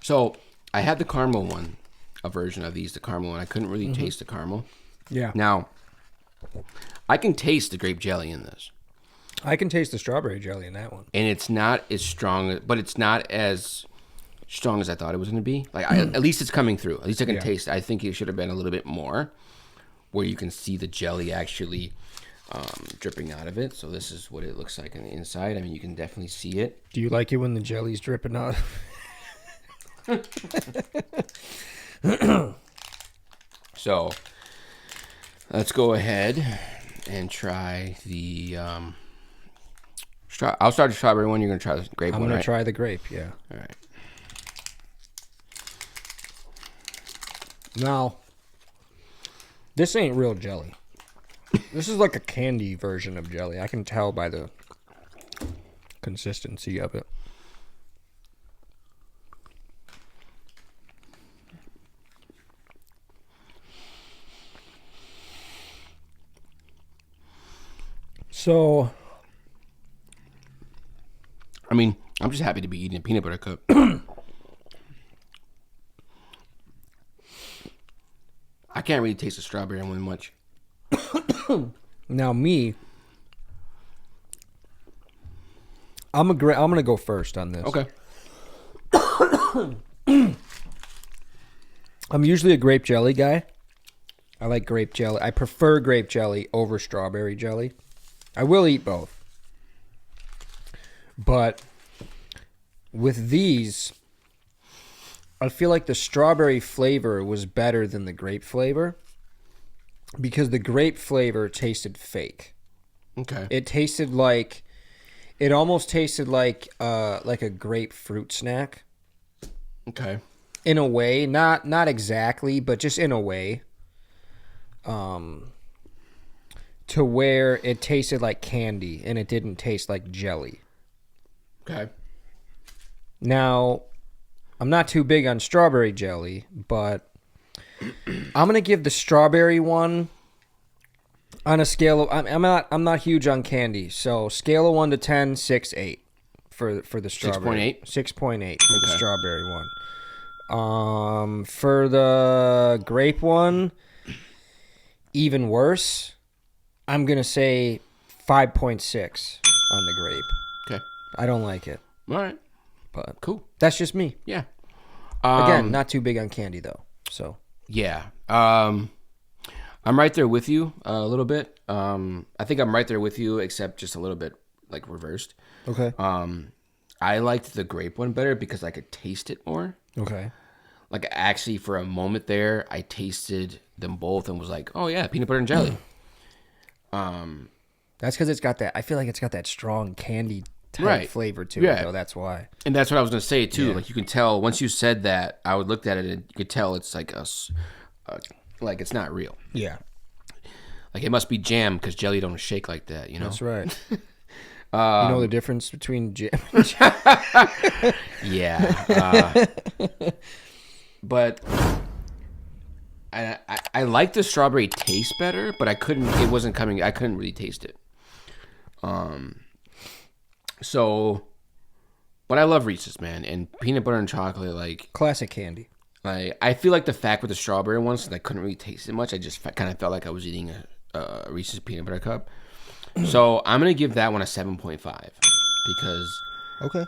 So I had the caramel one, a version of these, the caramel one. I couldn't really taste the caramel. Yeah. Now, I can taste the grape jelly in this. I can taste the strawberry jelly in that one. And it's not as strong, but it's not as strong as I thought it was going to be. Like at least it's coming through. At least I can taste it. I think it should have been a little bit more, where you can see the jelly actually dripping out of it. So this is what it looks like on the inside. I mean, you can definitely see it. Do you like it when the jelly's dripping out? So let's go ahead and try the. I'll start the strawberry one. You're gonna try the grape one. I'm gonna right? try the grape. Yeah. All right. Now, this ain't real jelly. This is like a candy version of jelly. I can tell by the consistency of it. So, I mean, I'm just happy to be eating a peanut butter cup. I can't really taste the strawberry one much. now me, I'm gonna go first on this. Okay. I'm usually a grape jelly guy. I like grape jelly. I prefer grape jelly over strawberry jelly. I will eat both. But with these, I feel like the strawberry flavor was better than the grape flavor because the grape flavor tasted fake. Okay. It almost tasted like a grapefruit snack. Okay. In a way, not exactly, but just in a way. To where it tasted like candy and it didn't taste like jelly. Okay. Now, I'm not too big on strawberry jelly, but I'm gonna give the strawberry one on a scale of I'm not huge on candy, so scale of 1 to 10, 6, 8 for the strawberry. 6.8? 6.8 for the strawberry one. For the grape one, even worse. I'm gonna say 5.6 on the grape. Okay. I don't like it, All right. but Cool. that's just me. Yeah. Again, not too big on candy though. So Yeah. I'm right there with you a little bit. I think I'm right there with you, except just a little bit like reversed. okay, I liked the grape one better because I could taste it more. okay. Like actually, for a moment there, I tasted them both and was like, "Oh yeah, peanut butter and jelly." That's because it's got that. I feel like it's got that strong candy type flavor to it, though. That's why. And that's what I was gonna say too. Like you can tell once you said that, I would looked at it and you could tell it's like like it's not real. Yeah, Like it must be jam because jelly don't shake like that. You know. that's right. You know the difference between jam and jam? Yeah. But I like the strawberry taste better, but I couldn't really taste it. So, but I love Reese's, man, and peanut butter and chocolate, like, Classic candy. I feel like the fact with the strawberry ones, since I couldn't really taste it much, I just kind of felt like I was eating a Reese's peanut butter cup. So I'm going to give that one a 7.5 because Okay.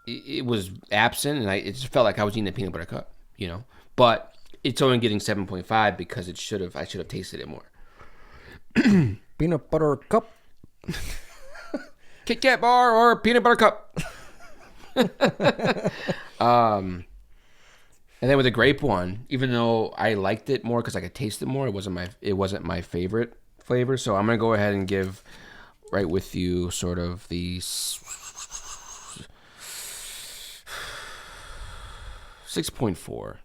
it was absent, and it just felt like I was eating a peanut butter cup, you know. But it's only getting 7.5 because I should have tasted it more. Peanut butter cup. Kit Kat bar or peanut butter cup. And then with the grape one, even though I liked it more because I could taste it more, it wasn't my favorite flavor. So I'm gonna go ahead and give right with you sort of the 6.4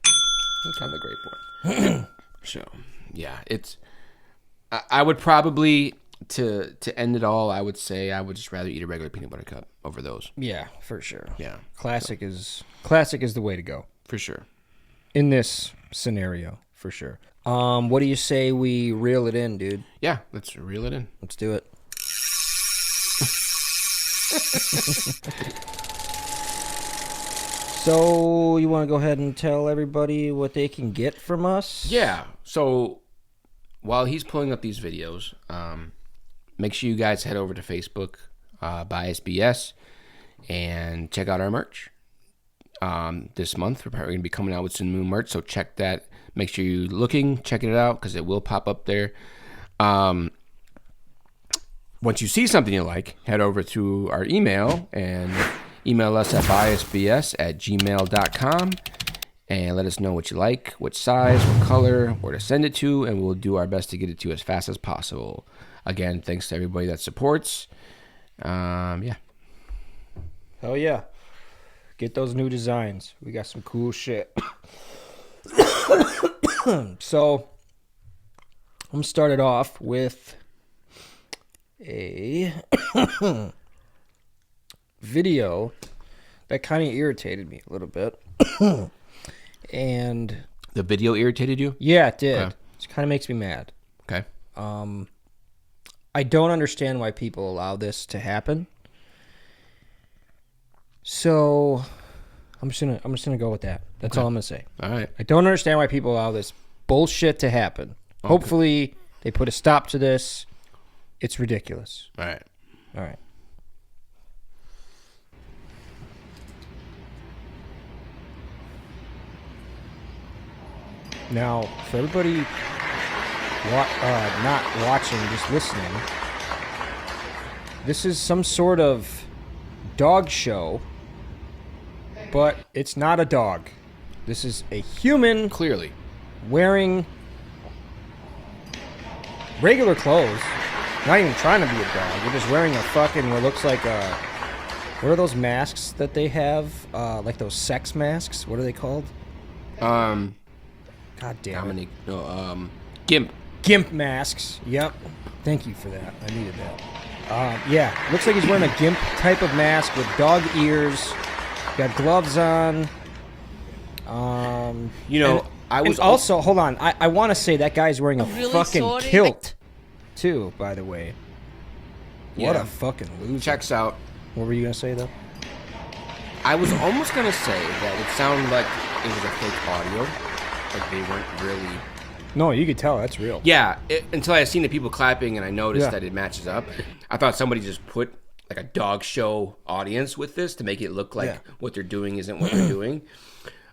on the grape one. So yeah, I would probably to end it all, I would say I would just rather eat a regular peanut butter cup over those. Yeah, for sure. Yeah. Classic is the way to go For sure. in this scenario, for sure. What do you say we reel it in, dude? Yeah, let's reel it in. Let's do it. So, you want to go ahead and tell everybody what they can get from us? Yeah. So while he's pulling up these videos, make sure you guys head over to Facebook, BiasedBS, and check out our merch. This month, we're probably going to be coming out with some new merch, so check that. Make sure you're checking it out, because it will pop up there. Once you see something you like, head over to our email and email us at biasedbs@gmail.com and let us know what you like, what size, what color, where to send it to, and we'll do our best to get it to you as fast as possible. Again, thanks to everybody that supports. Yeah. Hell yeah. Get those new designs. We got some cool shit. So, I'm started off with a video that kind of irritated me a little bit. And The video irritated you? yeah, it did. Okay. It kind of makes me mad. Okay. I don't understand why people allow this to happen. So I'm just gonna go with that. That's all I'm gonna say. All right. I don't understand why people allow this bullshit to happen. Okay. Hopefully they put a stop to this. It's ridiculous. All right. All right. Now, for everybody not watching, just listening, this is some sort of dog show, but it's not a dog. This is a human Clearly. wearing regular clothes, not even trying to be a dog. We're just wearing a fucking, what looks like a, what are those masks that they have? Like those sex masks? What are they called? God damn Dominic. No, Gimp. Gimp masks. Yep. Thank you for that. I needed that. Yeah, looks like he's wearing a gimp type of mask with dog ears. Got gloves on. You know, I was and also, hold on. I want to say that guy's wearing a Really fucking sorry? kilt, too, by the way. What Yeah. a fucking loser. Checks out. What were you going to say, though? I was almost going to say that it sounded like it was a fake audio. Like they weren't really... No, you could tell. That's real. Yeah, until I seen the people clapping and I noticed Yeah. that it matches up. I thought somebody just put like a dog show audience with this to make it look like Yeah. what they're doing isn't what they're doing.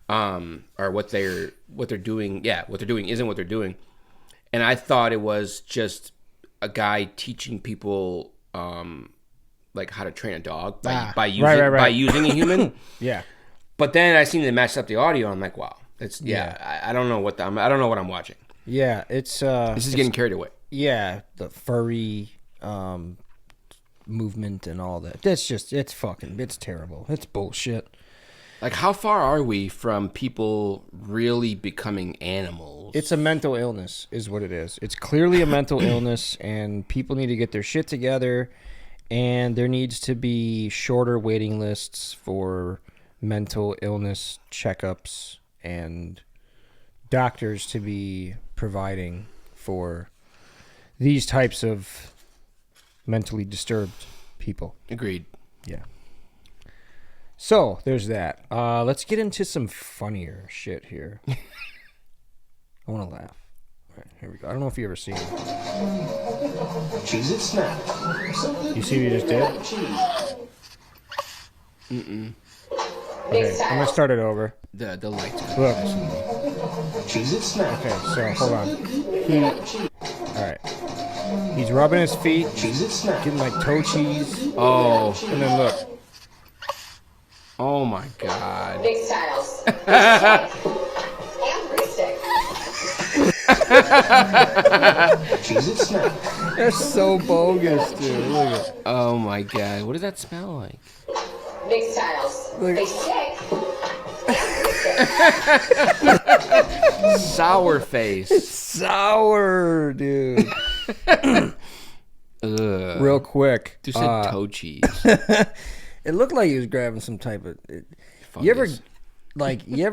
Or what they're doing, yeah, what they're doing isn't what they're doing. And I thought it was just a guy teaching people like how to train a dog by using right. by using a human. Yeah. But then I seen they matched up the audio. And I'm like, wow, it's I don't know what I don't know what I'm watching. Yeah, it's... This is getting carried away. Yeah, the furry movement and all that. That's just, it's terrible. It's bullshit. Like, how far are we from people really becoming animals? It's a mental illness, is what it is. It's clearly a mental illness, and people need to get their shit together, and there needs to be shorter waiting lists for mental illness checkups and doctors to be providing for these types of mentally disturbed people. Agreed. Yeah. So, there's that. Let's get into some funnier shit here. I want to laugh. All right, here we go. I don't know if you ever seen it. Cheese it snap. You see what you just did? Okay, I'm going to start it over. The lights. Look. Cheese it snap. Okay, so, hold on. Alright. He's rubbing his feet, Cheese it snap. getting like toe cheese, Oh, and then look. oh my God. Big styles. And stick. Cheese it snap. That's so bogus, dude. Look at it. Oh my God. What does that smell like? Big styles. Look. They stick. Sour face. Sour, dude. Ugh. real quick. Just said toe cheese. It looked like he was grabbing some type of. Fungus. You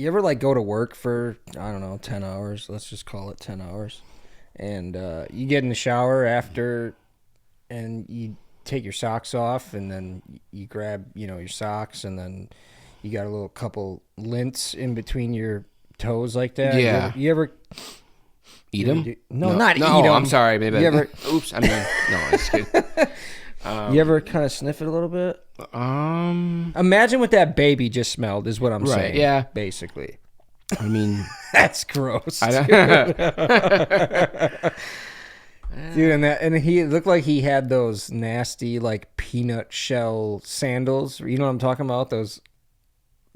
ever like go to work for, I don't know, 10 hours? Let's just call it 10 hours. And you get in the shower after, and you take your socks off, and then you grab, your socks, and then you got a little couple lints in between your toes like that. Yeah. You ever Eat them? not eat them. No, I'm sorry. Maybe. Oops. I mean, no, it's good. You ever kind of sniff it a little bit? Imagine what that baby just smelled is what I'm saying. Yeah. Basically. I mean, That's gross. I don't, Dude, and he looked like he had those nasty like peanut shell sandals. You know what I'm talking about? Those.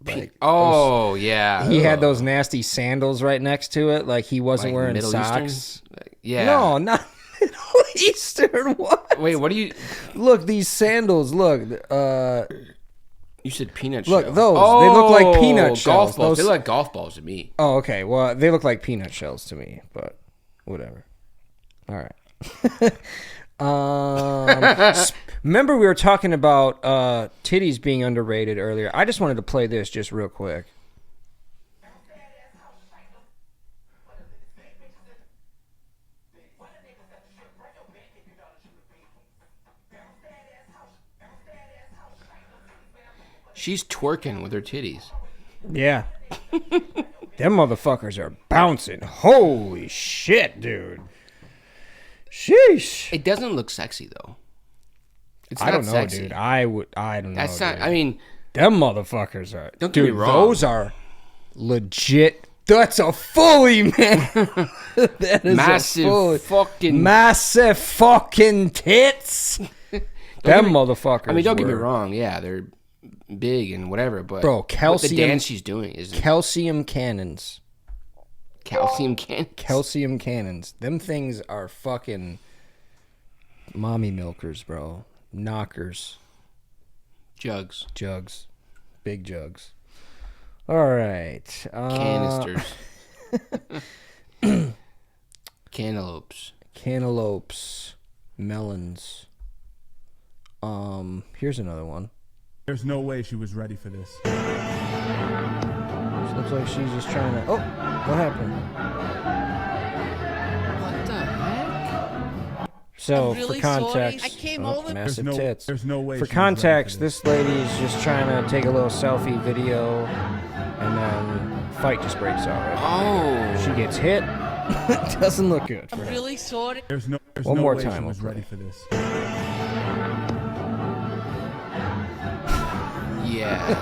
yeah. He had those nasty sandals right next to it, like he wasn't Like wearing Middle socks. Eastern? Yeah. No, not Middle Eastern. What? Wait, what do you? Look, these sandals. Look, You said peanut look shell. those. They look like peanut shells. Golf balls. Those- They look like golf balls to me. Oh, okay. Well, they look like peanut shells to me, but whatever. All right. Remember we were talking about titties being underrated earlier. I just wanted to play this just real quick. She's twerking with her titties. Yeah. Them motherfuckers are bouncing. Holy shit, dude. Sheesh. It doesn't look sexy though. It's I not don't know, sexy. dude. I don't know. That's not. Dude. I mean, Them motherfuckers are. Don't get me dude, wrong. Those are legit. That's a fully, man. That is massive a fully, fucking. massive fucking tits. Them motherfuckers. I mean, don't get me were- wrong. Yeah, they're big and whatever, but Bro, what calcium- the dance she's doing is Calcium cannons. calcium can. Calcium cannons. Them things are fucking mommy milkers, bro. Knockers. Jugs, Jugs. Big jugs. All right. canisters, cantaloupes. Cantaloupes. Melons. Here's another one. There's no way she was ready for this. She looks like she's just trying to... Oh, what happened? What the heck? So, I'm really for context... sorry. I came oh, over- massive There's no- tits. there's no way For she was ready for context, this. this lady's just trying to take a little selfie video, and then fight just breaks out. Right? Oh, She gets hit. It doesn't look good for I'm her. really sorry. There's One no more way time, she was okay. ready for this. yeah.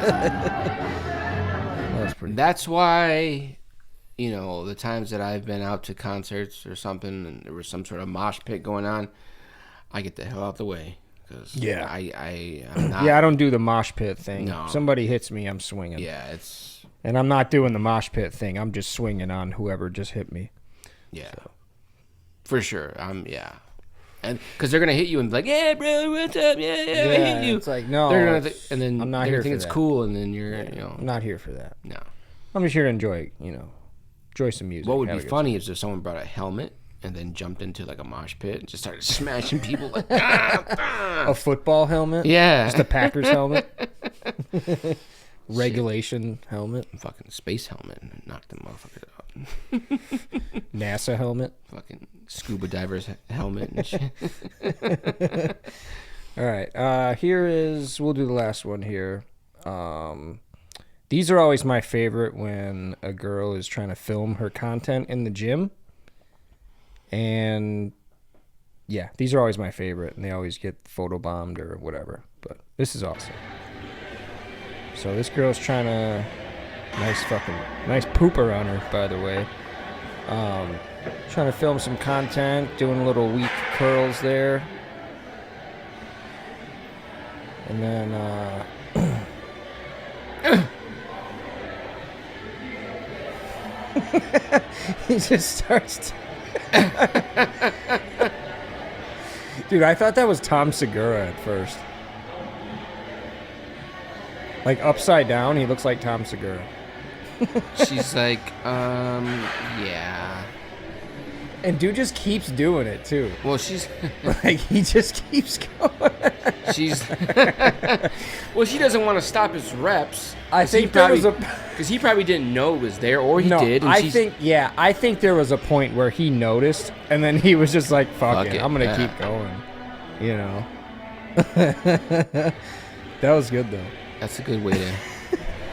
That's pretty... That's why, the times that I've been out to concerts or something, and there was some sort of mosh pit going on, I get the hell out the way because Yeah. I'm not. Yeah, I don't do the mosh pit thing. No. Somebody hits me, I'm swinging. Yeah, it's And I'm not doing the mosh pit thing. I'm just swinging on whoever just hit me. yeah, for sure. Yeah, and because they're gonna hit you and be like, "Yeah, bro, what's up? Yeah, I hit you." It's like, no. They're gonna it's- and then I'm not they're here gonna think for it's that. cool, and then you're, I'm not here for that. no. I'm just here to enjoy, enjoy some music. What would have be a good funny is if someone brought a helmet and then jumped into like a mosh pit and just started smashing people like, ah, ah. time. A football helmet? Yeah, Just a Packers helmet? Regulation helmet? fucking space helmet and knock them motherfuckers out. NASA helmet? Fucking scuba diver's helmet and shit. All right. We'll do the last one here. These are always my favorite when a girl is trying to film her content in the gym. And yeah, these are always my favorite, and they always get photobombed or whatever. But this is awesome. So this girl's trying to... Nice pooper on her, by the way. Trying to film some content, doing little weak curls there. And then, he just starts... Dude, I thought that was Tom Segura at first. Like, upside down, he looks like Tom Segura. She's like, yeah. And dude just keeps doing it too. Well, she's Like he just keeps going. she's well, she doesn't want to stop his reps. I think there was a because he probably didn't know it was there, or he no. did. And I think there was a point where he noticed, and then he was just like, "Fuck it, I'm gonna keep going." You know. That was good though. That's a good way to.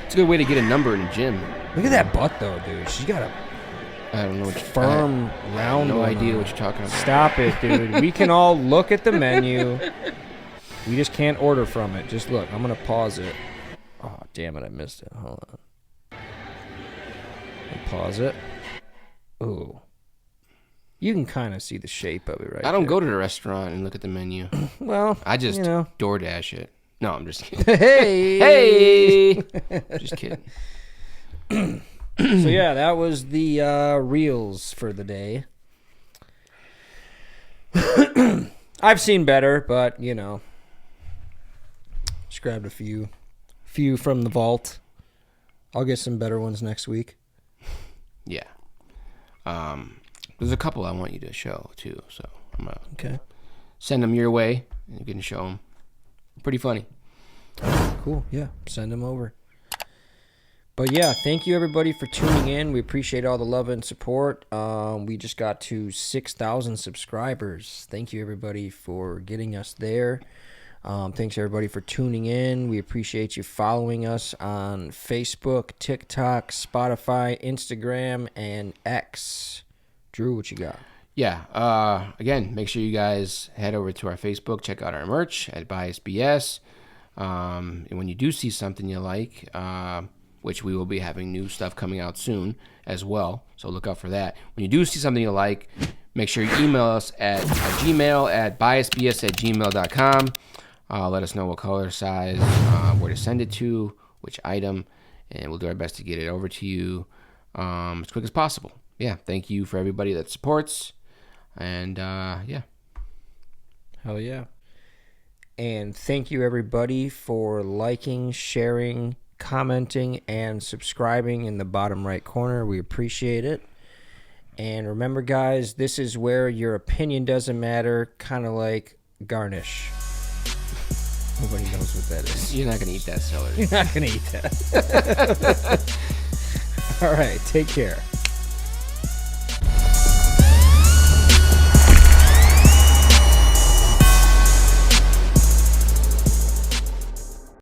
It's a good way to get a number in the gym. Look at that butt though, dude. She's got a I don't know what firm, round. No one idea on. what you're talking about. Stop it, dude. We can all look at the menu. We just can't order from it. Just look. I'm gonna pause it. Oh damn it! I missed it. Hold on. Pause it. Ooh. You can kind of see the shape of it right I don't there. go to the restaurant and look at the menu. Well, I just you know. DoorDash it. No, I'm just kidding. Hey! Just kidding. So, yeah, that was the reels for the day. I've seen better, but, you know. Just grabbed a few from the vault. I'll get some better ones next week. Yeah. There's a couple I want you to show, too. So I'm going to send them your way, and you can show them. Pretty funny. Cool. Yeah. Send them over. But yeah, thank you everybody for tuning in. We appreciate all the love and support. We just got to 6,000 subscribers. Thank you everybody for getting us there. Thanks everybody for tuning in. We appreciate you following us on Facebook, TikTok, Spotify, Instagram, and X. Drew, what you got? Yeah. Again, make sure you guys head over to our Facebook, check out our merch at BiasedBS. And when you do see something you like, which we will be having new stuff coming out soon as well, so look out for that. When you do see something you like, make sure you email us at Gmail at biasedbs@gmail.com. Let us know what color, size, where to send it to, which item, and we'll do our best to get it over to you as quick as possible. Yeah, thank you for everybody that supports. And, yeah. Hell yeah. And thank you, everybody, for liking, sharing, commenting, and subscribing in the bottom right corner. We appreciate it. And remember, guys, this is where your opinion doesn't matter, kind of like garnish. Nobody knows what that is. You're not going to eat that celery. You're not going to eat that. All right, take care.